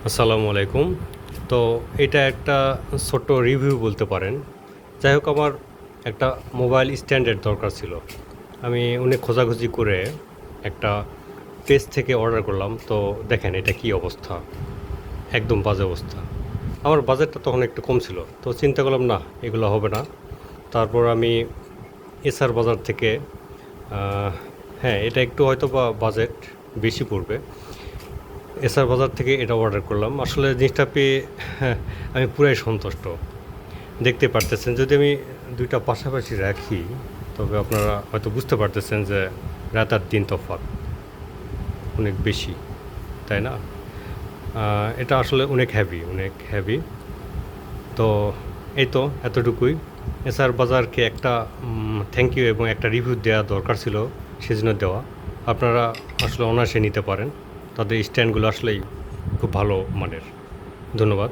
আসসালামু আলাইকুম। তো এটা একটা ছোট্ট রিভিউ বলতে পারেন। যাই হোক আমার একটা মোবাইল স্ট্যান্ডের দরকার ছিল। আমি অনেক খোঁজাখুঁজি করে একটা পেজ থেকে অর্ডার করলাম। তো দেখেন এটা কি অবস্থা, একদম বাজে অবস্থা। আমার বাজেটটা তখন একটু কম ছিল। তো চিন্তা করলাম না এগুলো হবে না। তারপর আমি এসআর বাজার থেকে আহ, হ্যাঁ এটা একটু হয়তো বা বাজেট বেশি পড়বে। এসআর বাজার থেকে এটা অর্ডার করলাম। আসলে জিনিসটা পেয়ে হ্যাঁ, আমি পুরাই সন্তুষ্ট। দেখতে পারতেছেন যদি আমি দুইটা পাশাপাশি রাখি তবে আপনারা হয়তো বুঝতে পারতেছেন যে রাত আর দিন তফাৎ অনেক বেশি, তাই না? এটা আসলে অনেক হেভি, অনেক হেভি। তো এই তো এতটুকুই। এসআর বাজারকে একটা থ্যাংক ইউ এবং একটা রিভিউ দেওয়া দরকার ছিল, সেজন্য দেওয়া। আপনারা আসলে অনায়াসে নিতে পারেন। তাদের স্ট্যান্ডগুলো আসলেই খুব ভালো মানের। ধন্যবাদ।